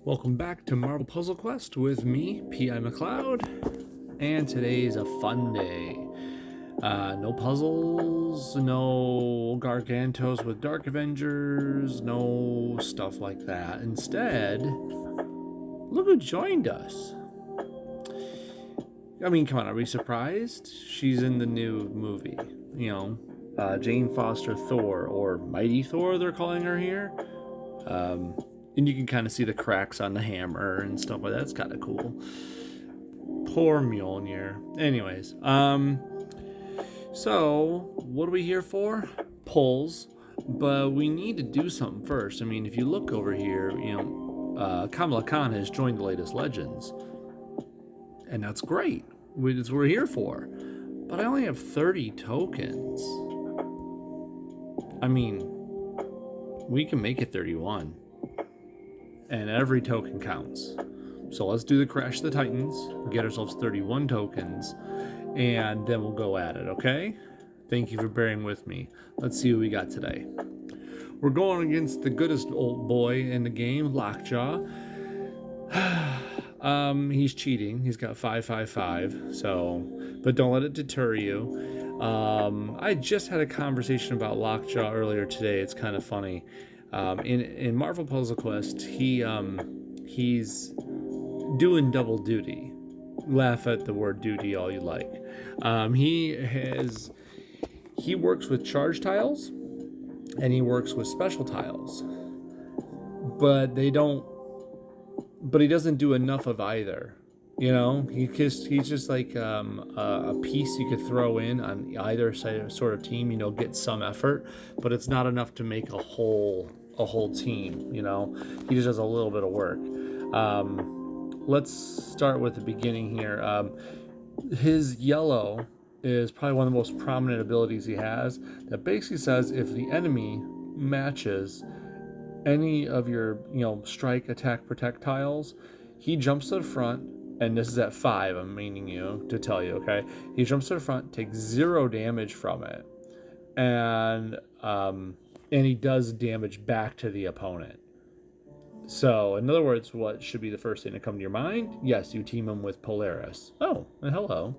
Welcome back to Marvel Puzzle Quest with me, P.I. McLeod, and today's a fun day. No puzzles, no Gargantos with Dark Avengers, no stuff like that. Instead, look who joined us. I mean, come on, are we surprised? She's in the new movie, Jane Foster Thor, or Mighty Thor, they're calling her here. And you can kind of see the cracks on the hammer and stuff like that. It's kind of cool. Poor Mjolnir. Anyways, so what are we here for? Pulls. But we need to do something first. I mean, if you look over here, Kamala Khan has joined the latest Legends. And that's great. That's what we're here for. But I only have 30 tokens. I mean, we can make it 31. And every token counts. So let's do the Crash of the Titans, get ourselves 31 tokens, and then we'll go at it, okay? Thank you for bearing with me. Let's see what we got today. We're going against the goodest old boy in the game, Lockjaw. He's cheating. He's got 555, but don't let it deter you. I just had a conversation about Lockjaw earlier today. It's kind of funny. In Marvel Puzzle Quest, he's doing double duty. Laugh at the word duty all you like. He works with charge tiles, and he works with special tiles, but he doesn't do enough of either. He's just like a piece you could throw in on either sort of team. Get some effort, but it's not enough to make a whole team. He just does a little bit of work. Let's start with the beginning here. His yellow is probably one of the most prominent abilities he has. That basically says if the enemy matches any of your strike, attack, protect tiles, he jumps to the front. And this is at 5, I'm meaning to tell you, okay? He jumps to the front, takes 0 damage from it, and he does damage back to the opponent. So, in other words, what should be the first thing to come to your mind? Yes, you team him with Polaris. Oh, and hello.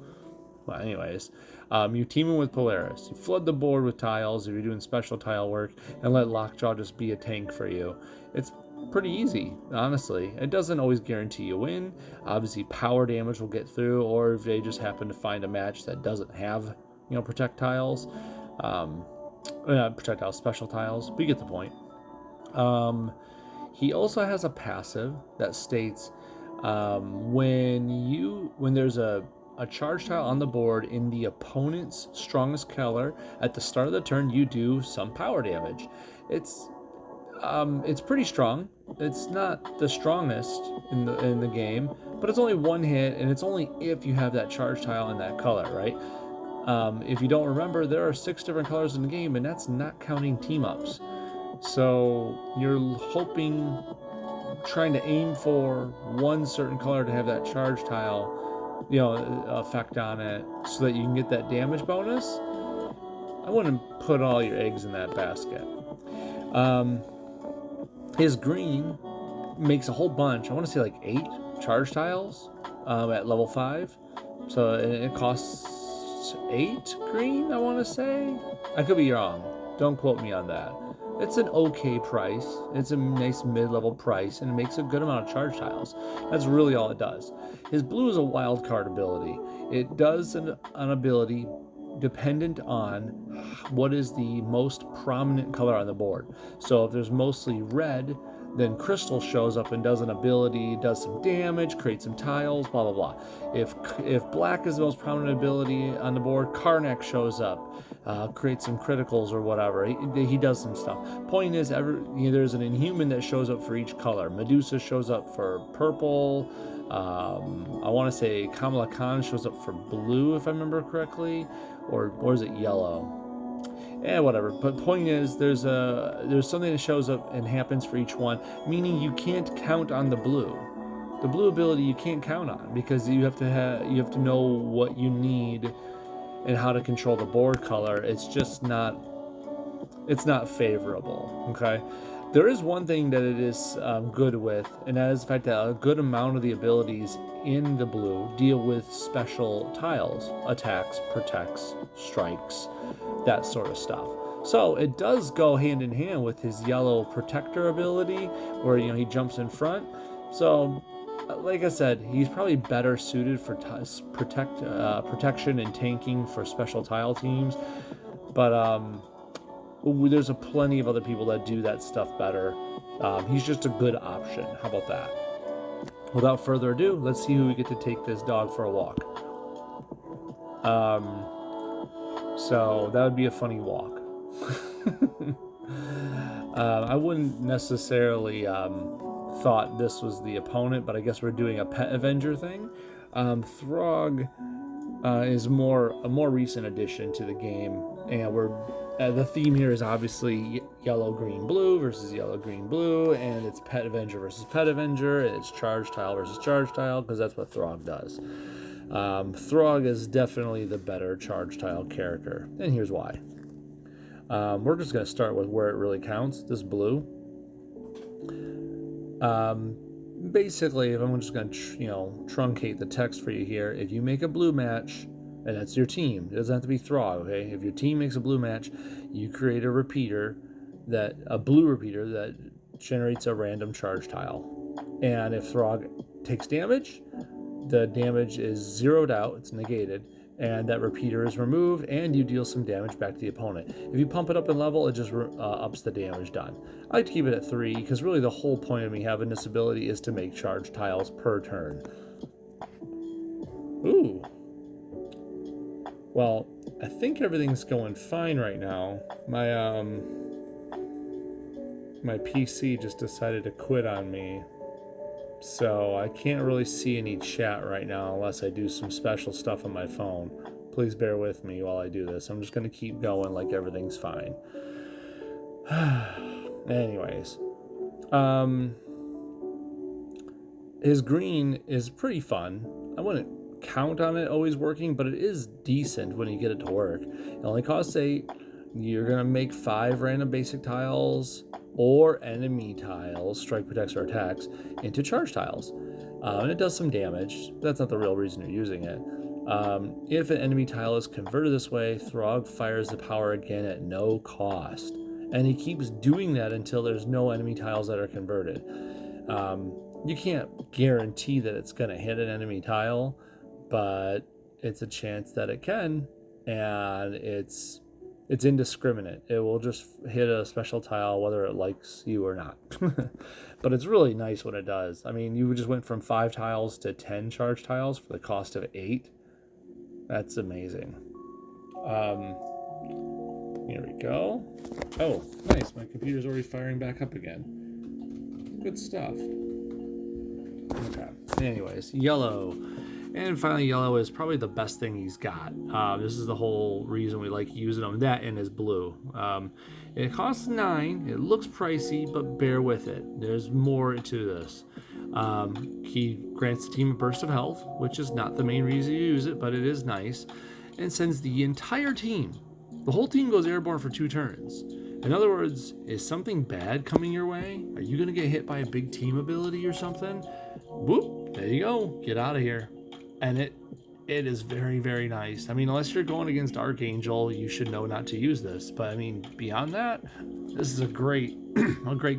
Well, anyways, you team him with Polaris. You flood the board with tiles if you're doing special tile work, and let Lockjaw just be a tank for you. It's pretty easy, honestly. It doesn't always guarantee you win. Obviously, power damage will get through, or if they just happen to find a match that doesn't have, protect tiles, special tiles. But you get the point. He also has a passive that states when there's a charge tile on the board in the opponent's strongest color at the start of the turn, you do some power damage. It's pretty strong. It's not the strongest in the game, but it's only one hit, and it's only if you have that charge tile in that color, right? If you don't remember, there are 6 different colors in the game, and that's not counting team ups. So you're trying to aim for one certain color to have that charge tile, effect on it, so that you can get that damage bonus. I wouldn't put all your eggs in that basket. His green makes a whole bunch. I want to say like 8 charge tiles at level 5. So it costs 8 green, I want to say. I could be wrong. Don't quote me on that. It's an okay price. It's a nice mid-level price, and it makes a good amount of charge tiles. That's really all it does. His blue is a wild card ability. It does an ability dependent on what is the most prominent color on the board. So if there's mostly red, then Crystal shows up and does an ability, does some damage, creates some tiles, blah blah blah. If black is the most prominent ability on the board, Karnak shows up, creates some criticals or whatever. He does some stuff. Point is, there's an Inhuman that shows up for each color. Medusa shows up for purple. I want to say Kamala Khan shows up for blue, if I remember correctly, or is it yellow? Whatever. But point is, there's something that shows up and happens for each one, meaning you can't count on the blue. The blue ability you can't count on, because you have to know what you need and how to control the board color. It's just not favorable. Okay. There is one thing that it is good with, and that is the fact that a good amount of the abilities in the blue deal with special tiles, attacks, protects, strikes, that sort of stuff. So it does go hand in hand with his yellow protector ability, where he jumps in front. So, like I said, he's probably better suited for protection and tanking for special tile teams. But there's plenty of other people that do that stuff better. He's just a good option. How about that? Without further ado, let's see who we get to take this dog for a walk. So that would be a funny walk. I wouldn't necessarily thought this was the opponent, but I guess we're doing a Pet Avenger thing. Throg is a more recent addition to the game, and the theme here is obviously yellow, green, blue versus yellow, green, blue, and it's Pet Avenger versus Pet Avenger, and it's charge tile versus charge tile, because that's what Throg does. Throg is definitely the better charge tile character, and here's why. We're just going to start with where it really counts, this blue. Basically, if I'm just going to truncate the text for you here, if you make a blue match, and that's your team, it doesn't have to be Throg, okay? If your team makes a blue match, you create a blue repeater that generates a random charge tile. And if Throg takes damage, the damage is zeroed out, it's negated, and that repeater is removed, and you deal some damage back to the opponent. If you pump it up in level, it just ups the damage done. I like to keep it at 3, because really the whole point of me having this ability is to make charge tiles per turn. Ooh. Well, I think everything's going fine right now. My PC just decided to quit on me. So I can't really see any chat right now unless I do some special stuff on my phone. Please bear with me while I do this. I'm just going to keep going like everything's fine. Anyways. His green is pretty fun. I wouldn't count on it always working, but it is decent when you get it to work. It only costs 8. You're going to make 5 random basic tiles or enemy tiles, strike, protects, or attacks, into charge tiles. And it does some damage, but that's not the real reason you're using it. If an enemy tile is converted this way, Throg fires the power again at no cost. And he keeps doing that until there's no enemy tiles that are converted. You can't guarantee that it's going to hit an enemy tile, but it's a chance that it can, and it's indiscriminate. It will just hit a special tile whether it likes you or not. But it's really nice when it does. I mean, you just went from 5 tiles to 10 charge tiles for the cost of 8. That's amazing. Here we go. Oh, nice. My computer's already firing back up again. Good stuff. Okay. Anyways, yellow. And finally, yellow is probably the best thing he's got. This is the whole reason we like using him. That and his blue. It costs 9. It looks pricey, but bear with it. There's more to this. He grants the team a burst of health, which is not the main reason you use it, but it is nice. And sends the entire team. The whole team goes airborne for 2 turns. In other words, is something bad coming your way? Are you going to get hit by a big team ability or something? Whoop, there you go. Get out of here. And it is very, very nice. I mean, unless you're going against Archangel, you should know not to use this. But I mean, beyond that, this is a great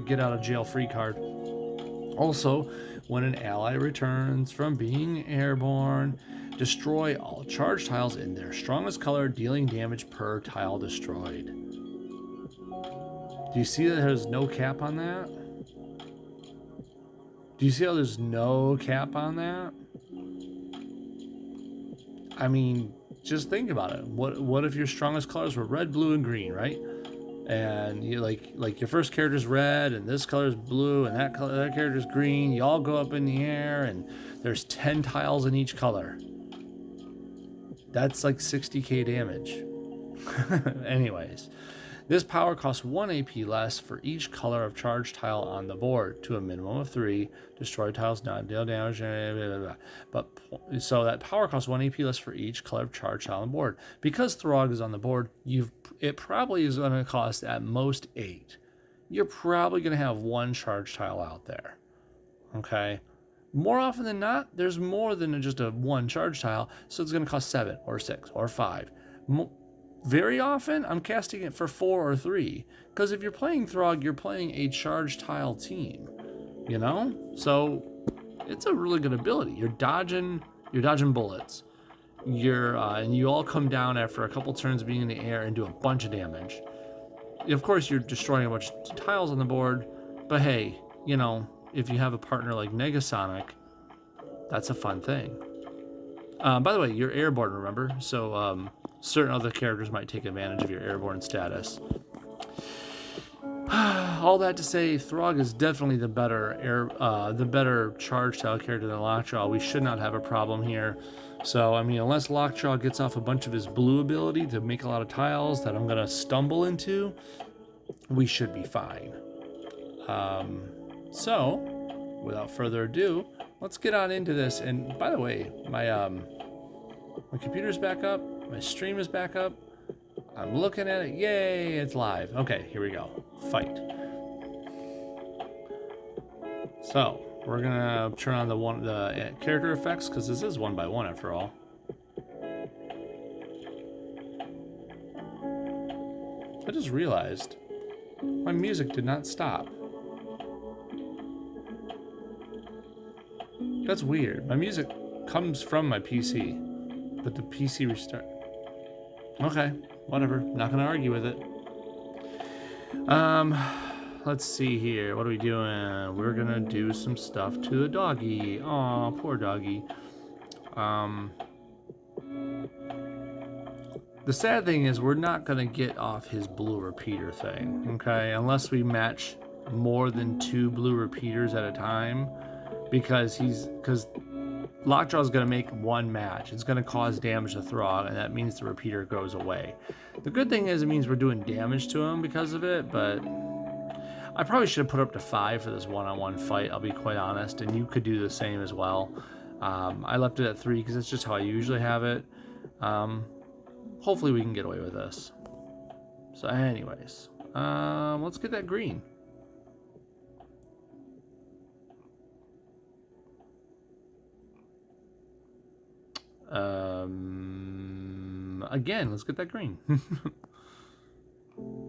get out of jail free card. Also, when an ally returns from being airborne, destroy all charge tiles in their strongest color, dealing damage per tile destroyed. Do you see that there's no cap on that? Do you see how there's no cap on that? I mean, just think about it. What if your strongest colors were red, blue, and green, right? And you like your first character's red, and this color's blue, and that character's green. You all go up in the air, and there's 10 tiles in each color. That's like 60k damage. Anyways, this power costs 1 AP less for each color of charge tile on the board, to a minimum of 3. Destroy tiles, not deal damage, blah, blah, blah. But so that power costs 1 AP less for each color of charge tile on the board. Because Throg is on the board, it probably is going to cost at most 8. you're probably going to have one charge tile out there. Okay? More often than not, there's more than just a one charge tile, so it's going to cost 7 or 6 or 5. Very often, I'm casting it for 4 or 3, because if you're playing Throg, you're playing a charge tile team, you know? So it's a really good ability. You're dodging bullets. And you all come down after a couple turns of being in the air and do a bunch of damage. Of course, you're destroying a bunch of tiles on the board, but hey, you know, if you have a partner like Negasonic, that's a fun thing. By the way, you're airborne, remember? So certain other characters might take advantage of your airborne status. All that to say, Throg is definitely the better charge tile character than Lockjaw. We should not have a problem here. So, I mean, unless Lockjaw gets off a bunch of his blue ability to make a lot of tiles that I'm going to stumble into, we should be fine. So, without further ado, let's get on into this. And by the way, my computer's back up. My stream is back up. I'm looking at it. Yay, it's live. Okay, here we go. Fight. So, we're gonna turn on the character effects, because this is 1 by 1 after all. I just realized my music did not stop. That's weird. My music comes from my PC, but the PC restart. Okay, whatever. Not gonna argue with it. Let's see here. What are we doing? We're gonna do some stuff to the doggy. Aw, poor doggy. The sad thing is we're not gonna get off his blue repeater thing, okay? Unless we match more than 2 blue repeaters at a time, because Lockjaw's gonna make 1 match. It's gonna cause damage to Throg, and that means the repeater goes away. The good thing is it means we're doing damage to him because of it, but I probably should have put up to 5 for this one-on-one fight, I'll be quite honest, and you could do the same as well. I left it at 3 because that's just how I usually have it. Hopefully we can get away with this. So anyways, let's get that green. Again, let's get that green.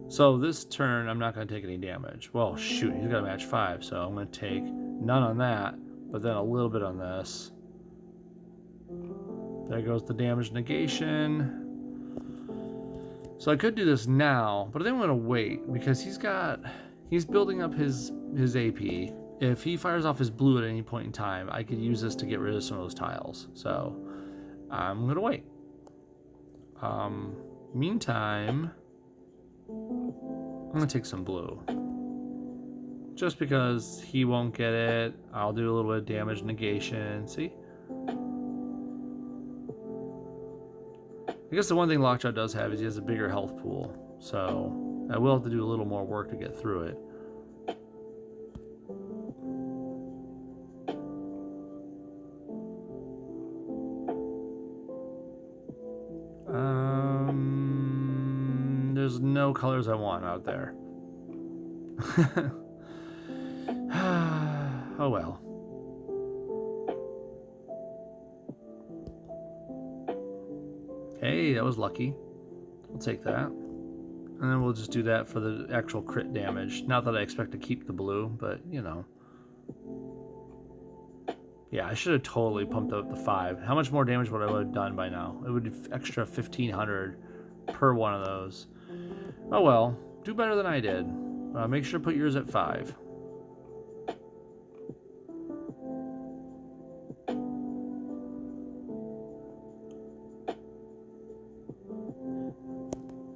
So this turn, I'm not going to take any damage. Well, shoot, he's got a match 5, so I'm going to take none on that, but then a little bit on this. There goes the damage negation. So I could do this now, but I think I'm going to wait, because he's building up his AP. If he fires off his blue at any point in time, I could use this to get rid of some of those tiles. So I'm going to wait. Meantime, I'm going to take some blue. Just because he won't get it, I'll do a little bit of damage negation. See? I guess the one thing Lockjaw does have is he has a bigger health pool. So I will have to do a little more work to get through it. There's no colors I want out there. Oh well. Hey, that was lucky. We'll take that. And then we'll just do that for the actual crit damage. Not that I expect to keep the blue, but you know. Yeah, I should have totally pumped up the 5. How much more damage would I have done by now? It would be extra 1,500 per one of those. Oh well, do better than I did. Make sure to put yours at 5.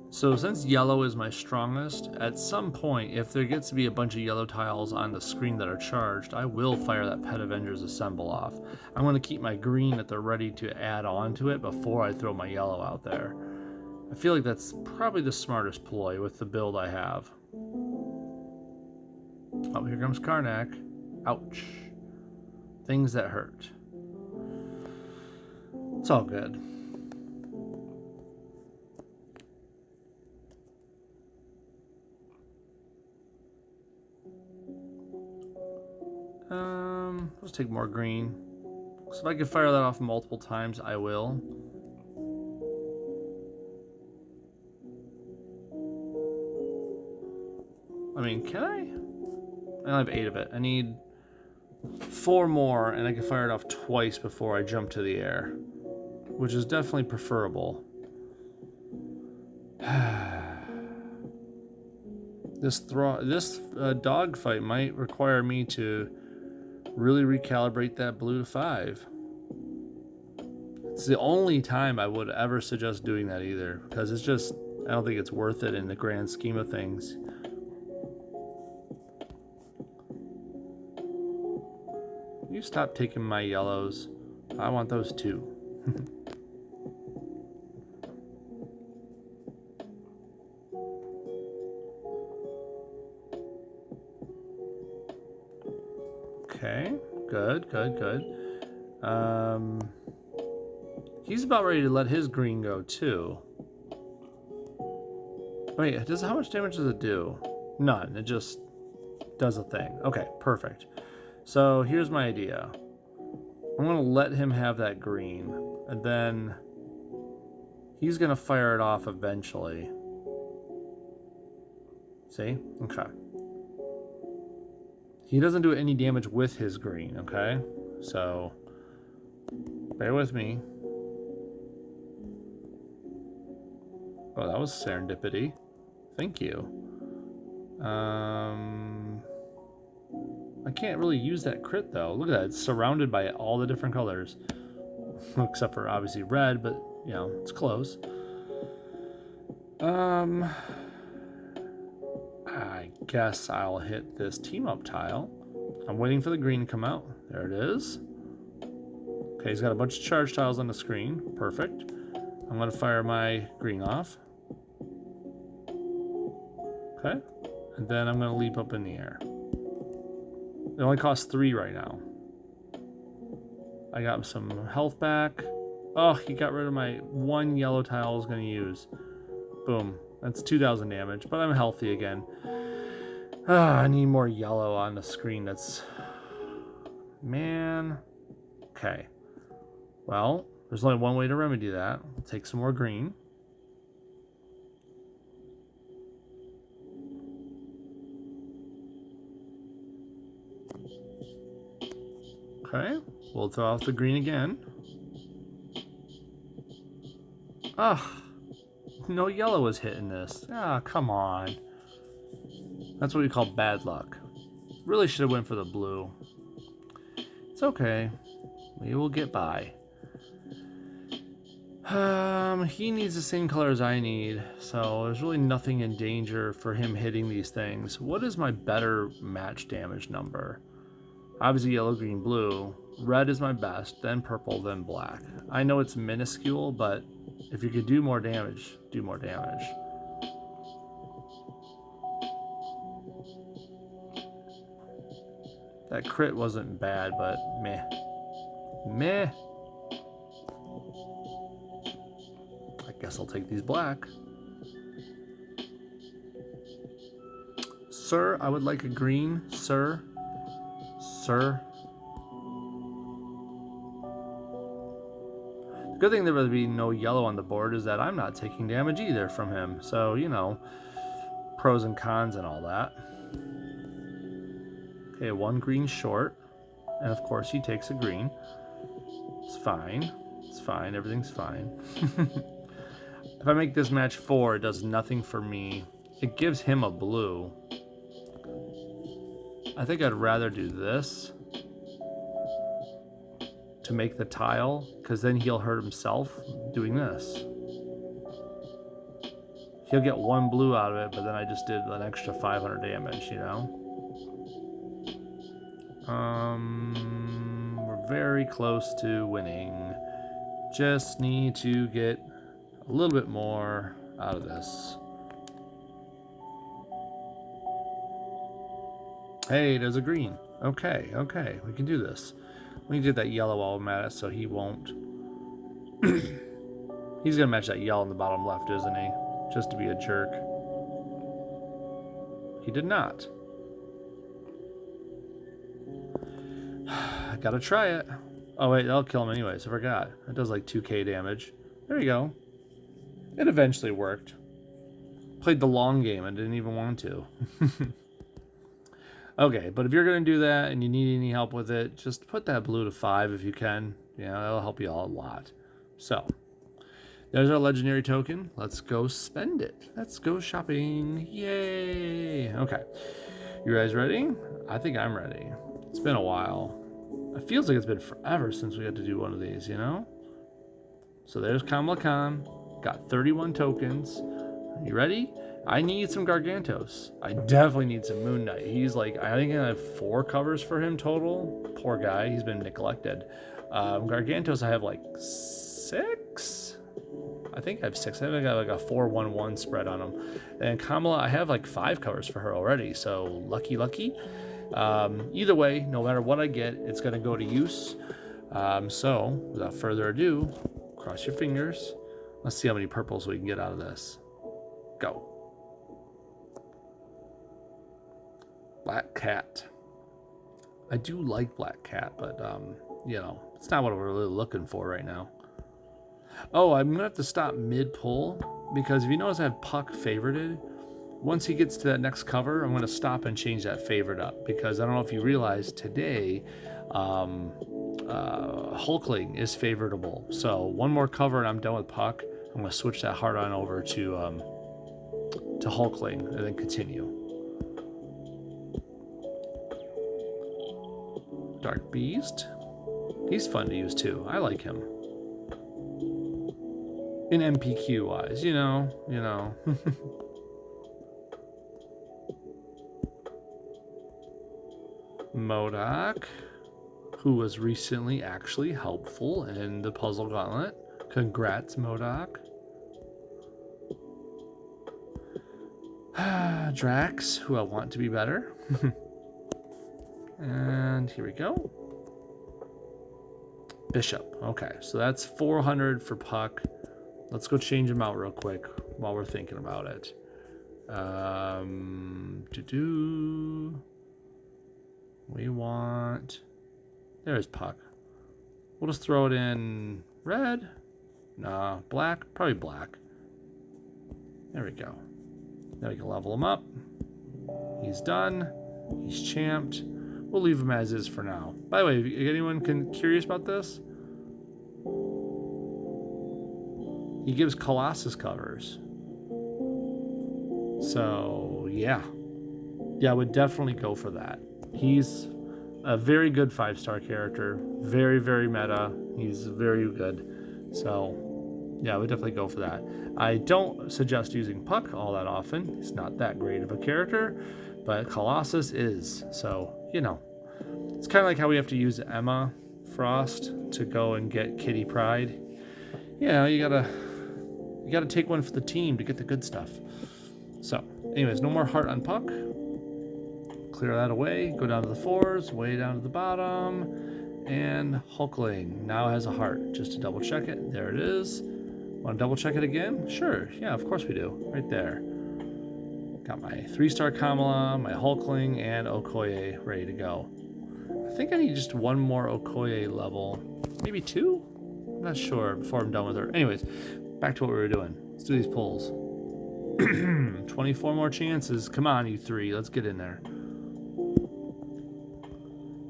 So since yellow is my strongest, at some point, if there gets to be a bunch of yellow tiles on the screen that are charged, I will fire that Pet Avengers Assemble off. I'm going to keep my green at the ready to add on to it before I throw my yellow out there. I feel like that's probably the smartest ploy with the build I have. Oh, here comes Karnak. Ouch. Things that hurt. It's all good. Let's take more green. So if I can fire that off multiple times, I will. I mean, can I? I only have 8 of it. I need 4 more, and I can fire it off twice before I jump to the air, which is definitely preferable. This dogfight might require me to really recalibrate that blue to 5. It's the only time I would ever suggest doing that either, because it's just, I don't think it's worth it in the grand scheme of things. You stop taking my yellows. I want those too. Okay, good. He's about ready to let his green go too. Wait, how much damage does it do? None. It just does a thing. Okay, perfect. So here's my idea. I'm gonna let him have that green, and then he's gonna fire it off eventually. See? Okay. He doesn't do any damage with his green, okay? So bear with me. Oh, that was serendipity. Thank you. I can't really use that crit though. Look at that, it's surrounded by all the different colors. Except for obviously red, but you know, it's close. I guess I'll hit this team up tile. I'm waiting for the green to come out. There it is. Okay, he's got a bunch of charge tiles on the screen. Perfect. I'm gonna fire my green off. Okay, and then I'm gonna leap up in the air. It only costs 3 right now. I got some health back. Oh, he got rid of my 1 yellow tile I was gonna use. Boom. That's 2,000 damage, but I'm healthy again. I need more yellow on the screen. That's... Man. Okay. Well, there's only one way to remedy that. I'll take some more green. Okay, we'll throw out the green again. Ah, no yellow was hitting this. Ah, come on. That's what we call bad luck. Really should have went for the blue. It's okay. We will get by. He needs the same color as I need, so there's really nothing in danger for him hitting these things. What is my better match damage number? Obviously yellow, green, blue. Red is my best, then purple, then black. I know it's minuscule, but if you could do more damage, do more damage. That crit wasn't bad, but meh. Meh. I guess I'll take these black. Sir, I would like a green, sir. Sir. The good thing there would be no yellow on the board is that I'm not taking damage either from him. So, you know, pros and cons and all that. Okay, 1 green short. And of course he takes a green. It's fine. It's fine. Everything's fine. If I make this match 4, it does nothing for me. It gives him a blue. I think I'd rather do this to make the tile, because then he'll hurt himself doing this. He'll get 1 blue out of it, but then I just did an extra 500 damage, you know? We're very close to winning. Just need to get a little bit more out of this. Hey, there's a green. Okay, okay, we can do this. We can get that yellow while I'm at it so he won't. He's gonna match that yellow in the bottom left, isn't he? Just to be a jerk. He did not. I gotta try it. Oh wait, that'll kill him anyways. I forgot. It does like 2k damage. There you go. It eventually worked. Played the long game and didn't even want to. Okay, but if you're gonna do that and you need any help with it, just put that blue to 5 if you can. Yeah, that'll help you all a lot. So, there's our legendary token. Let's go spend it. Let's go shopping. Yay! Okay, you guys ready? I think I'm ready. It's been a while. It feels like it's been forever since we had to do one of these, you know? So there's Kamala Khan. Got 31 tokens. You ready? I need some Gargantos. I definitely need some Moon Knight. He's like, I think I have 4 covers for him total. Poor guy, he's been neglected. Gargantos, I have like 6? I think I have 6. I think I got like a 4-1-1 spread on him. And Kamala, I have like 5 covers for her already. So lucky. Either way, no matter what I get, it's going to go to use. So without further ado, cross your fingers. Let's see how many purples we can get out of this. Go. Black Cat. I do like Black Cat, but you know, it's not what we're really looking for right now. Oh, I'm gonna have to stop mid-pull because if you notice I have Puck favorited. Once he gets to that next cover, I'm gonna stop and change that favorite up because I don't know if you realize today Hulkling is favorable. So one more cover and I'm done with Puck. I'm gonna switch that heart on over to Hulkling and then continue. Dark Beast. He's fun to use too. I like him. In MPQ wise, you know. MODOK, who was recently actually helpful in the Puzzle Gauntlet. Congrats, MODOK. Drax, who I want to be better. And here we go. Bishop. Okay, so that's 400 for Puck. Let's go change him out real quick while we're thinking about it. We want... There's Puck. We'll just throw it in red. Nah, black. Probably black. There we go. Now we can level him up. He's done. He's champed. We'll leave him as is for now. By the way, if anyone curious about this, he gives Colossus covers. So, yeah. Yeah, I would definitely go for that. He's a very good 5-star character. Very, very meta. He's very good. So, yeah, I would definitely go for that. I don't suggest using Puck all that often. He's not that great of a character, but Colossus is. So, you know, it's kind of like how we have to use Emma Frost to go and get Kitty Pryde. Yeah, you gotta take one for the team to get the good stuff. So, anyways, no more heart on Puck. Clear that away. Go down to the 4s, way down to the bottom, and Hulkling now has a heart. Just to double check it, there it is. Want to double check it again? Sure. Yeah, of course we do. Right there. Got my 3-star Kamala, my Hulkling, and Okoye ready to go. I think I need just one more Okoye level. Maybe 2? I'm not sure before I'm done with her. Anyways, back to what we were doing. Let's do these pulls. 24 more chances. Come on, you 3. Let's get in there.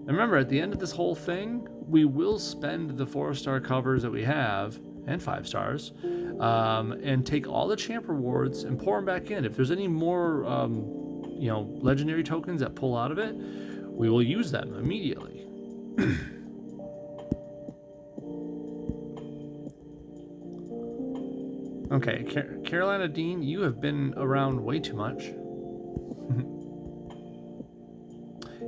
And remember, at the end of this whole thing, we will spend the 4-star covers that we have, and 5 stars, and take all the champ rewards and pour them back in. If there's any more, legendary tokens that pull out of it, we will use them immediately. Okay, Carolina Dean, you have been around way too much.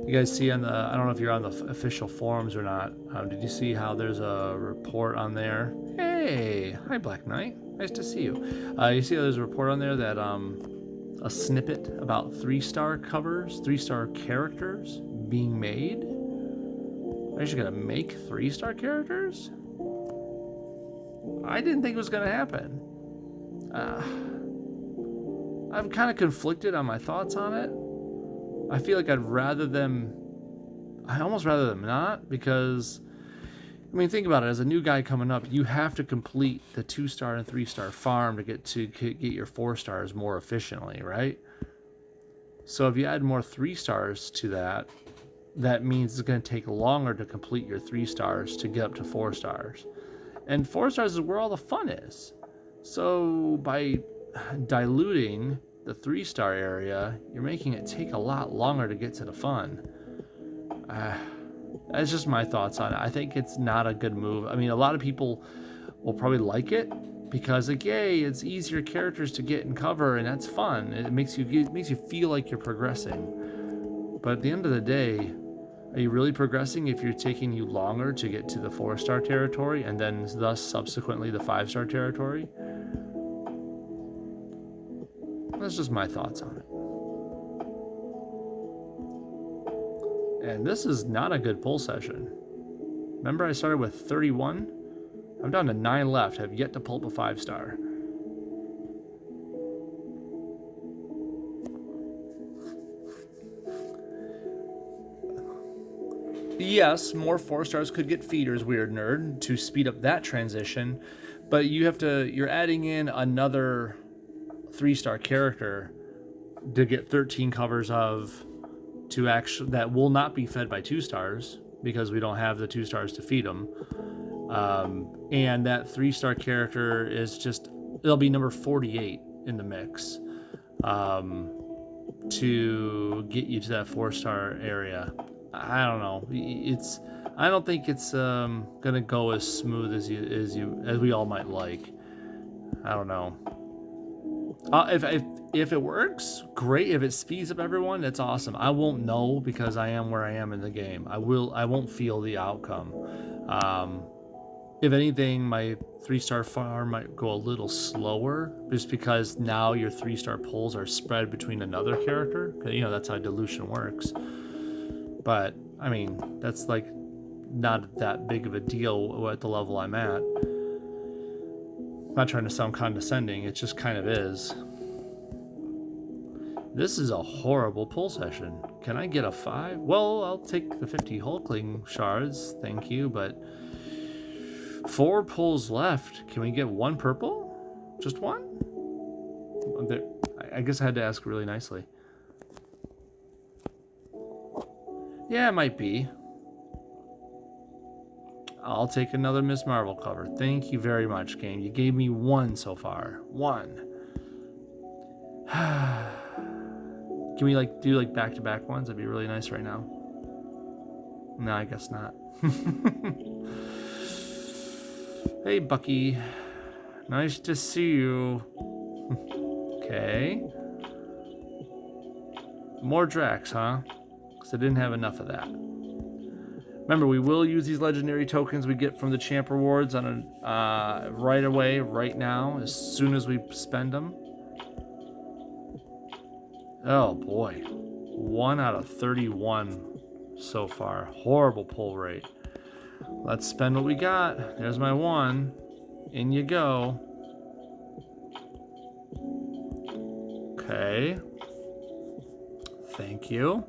You guys see on the, I don't know if you're on the official forums or not, did you see how there's a report on there? Hey, hi Black Knight, nice to see you. You see how there's a report on there that a snippet about 3-star covers, 3-star characters being made? Are you gonna make 3-star characters? I didn't think it was gonna happen. I'm kind of conflicted on my thoughts on it. I feel like I'd rather them I almost rather them not, because I mean, think about it. As a new guy coming up, you have to complete the 2-star and 3-star farm to get your 4 stars more efficiently, right? So if you add more 3 stars to that, that means it's going to take longer to complete your 3 stars to get up to 4 stars. And 4 stars is where all the fun is. So by diluting the 3-star area, you're making it take a lot longer to get to the fun. That's just my thoughts on it. I think it's not a good move. I mean, a lot of people will probably like it because, like, yay, it's easier characters to get and cover, and that's fun. It makes you feel like you're progressing. But at the end of the day, are you really progressing if you're taking you longer to get to the 4-star territory and then thus subsequently the 5-star territory? That's just my thoughts on it. And this is not a good pull session. Remember I started with 31? I'm down to 9 left. Have yet to pull up a 5-star. Yes, more 4 stars could get feeders, weird nerd, to speed up that transition. But you're adding in another 3-star character to get 13 covers of that will not be fed by 2 stars because we don't have the 2 stars to feed them. And that 3-star character it'll be number 48 in the mix to get you to that 4-star area. I don't know. I don't think it's gonna go as smooth as we all might like. I don't know. If it works, great. If it speeds up everyone, that's awesome. I won't know because I am where I am in the game. I won't feel the outcome. If anything, my 3-star farm might go a little slower just because now your 3-star pulls are spread between another character. You know, that's how dilution works. But I mean, that's like not that big of a deal at the level I'm at. I'm not trying to sound condescending, it just kind of is. This is a horrible pull session. Can I get a 5? Well, I'll take the 50 Hulkling shards, thank you, but 4 pulls left. Can we get 1 purple? Just 1? I guess I had to ask really nicely. Yeah, it might be. I'll take another Miss Marvel cover. Thank you very much, game. You gave me 1 so far. 1. Can we do back-to-back ones? That'd be really nice right now. No, I guess not. Hey, Bucky. Nice to see you. Okay. More Drax, huh? Because I didn't have enough of that. Remember, we will use these legendary tokens we get from the champ rewards on right away, right now, as soon as we spend them. Oh boy, 1 out of 31 so far. Horrible pull rate. Let's spend what we got. There's my 1. In you go. Okay. Thank you.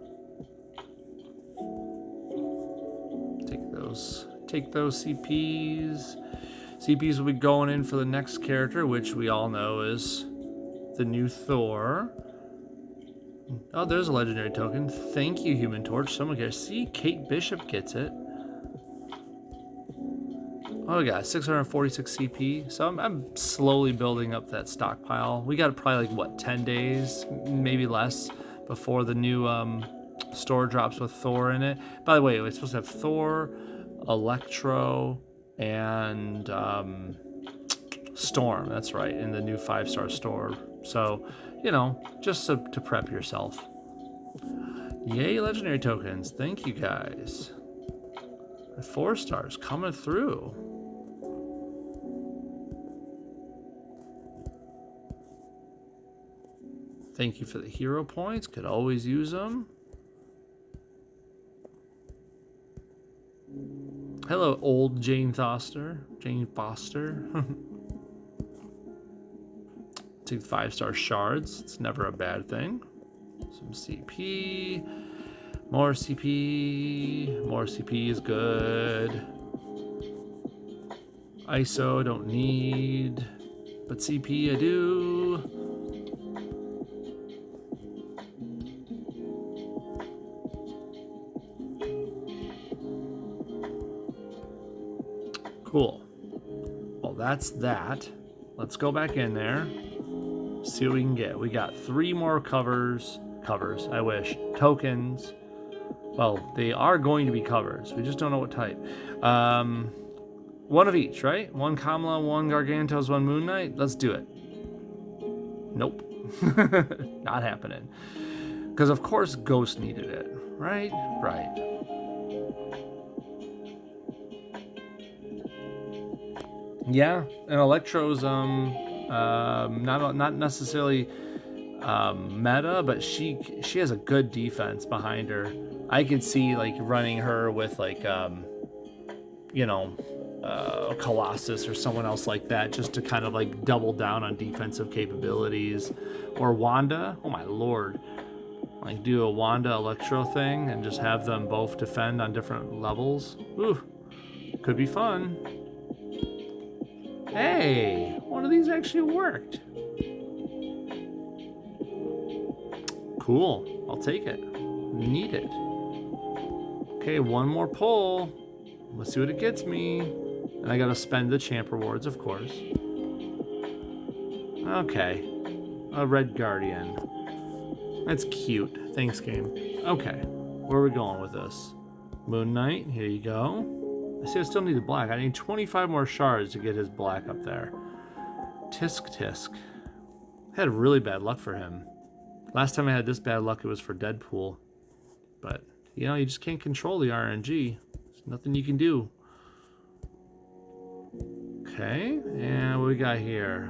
Take those CPs. CPs will be going in for the next character, which we all know is the new Thor. Oh, there's a legendary token. Thank you, Human Torch. Someone gets. See, Kate Bishop gets it. Oh, we got 646 CP. So I'm slowly building up that stockpile. We got probably 10 days, maybe less, before the new store drops with Thor in it. By the way, we're supposed to have Thor, Electro, and Storm. That's right, in the new 5-star store. So, just to prep yourself. Yay, legendary tokens. Thank you, guys. 4 stars coming through. Thank you for the hero points. Could always use them. Hello, old Jane Foster. Take 5-star shards. It's never a bad thing. Some CP. More CP. More CP is good. ISO don't need, but CP I do. Cool. Well, that's that. Let's go back in there. See what we can get. We got 3 more covers, I wish, tokens. Well, they are going to be covers. We just don't know what type. One of each, right? 1 Kamala, 1 Gargantos, 1 Moon Knight. Let's do it. Nope. Not happening. Because of course Ghost needed it, right? Right. Yeah, and Electro's not necessarily meta, but she has a good defense behind her. I could see like running her with like you know, Colossus or someone else like that, just to kind of like double down on defensive capabilities. Or Wanda, oh my lord, like do a Wanda Electro thing and just have them both defend on different levels. Ooh, could be fun. Hey, one of these actually worked. Cool, I'll take it. Need it. Okay, 1 more pull. Let's see what it gets me. And I gotta spend the champ rewards, of course. Okay, a red guardian. That's cute. Thanks, game. Okay, where are we going with this? Moon Knight, here you go. I see I still need the black. I need 25 more shards to get his black up there. Tisk. Had really bad luck for him. Last time I had this bad luck, it was for Deadpool. But, you know, you just can't control the RNG. There's nothing you can do. Okay, and what we got here?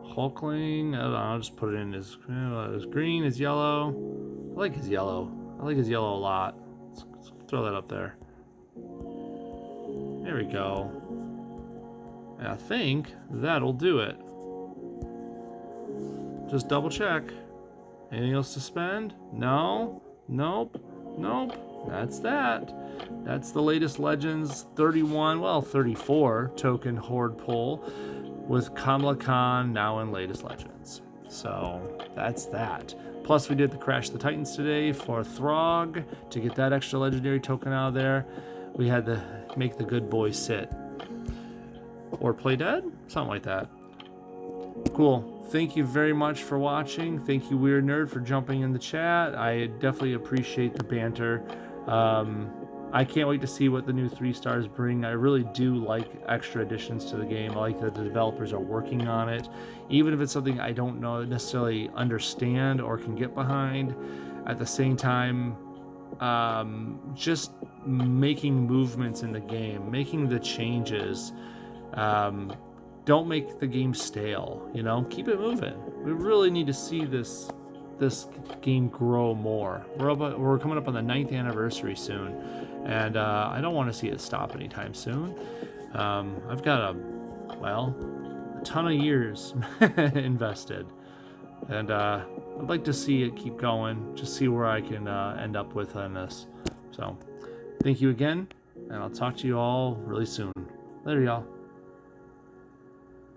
Hulkling. I don't know, I'll just put it in his green, his yellow. I like his yellow. I like his yellow a lot. Let's throw that up there. There we go. And I think that'll do it. Just double check. Anything else to spend? No. Nope. That's that. That's the latest Legends 31, well, 34 token horde pull with Kamala Khan now in latest Legends. So that's that. Plus we did the Crash the Titans today for Throg to get that extra legendary token out of there. We had to make the good boy sit. Or play dead? Something like that. Cool. Thank you very much for watching. Thank you, Weird Nerd, for jumping in the chat. I definitely appreciate the banter. I can't wait to see what the new 3 stars bring. I really do like extra additions to the game. I like that the developers are working on it. Even if it's something I don't necessarily understand or can get behind. At the same time, just making movements in the game, making the changes. Don't make the game stale, you know? Keep it moving. We really need to see this game grow more. We're coming up on the 9th anniversary soon, and I don't want to see it stop anytime soon. I've got a ton of years invested, and I'd like to see it keep going, just see where I can end up with on this. So, thank you again, and I'll talk to you all really soon. Later, y'all.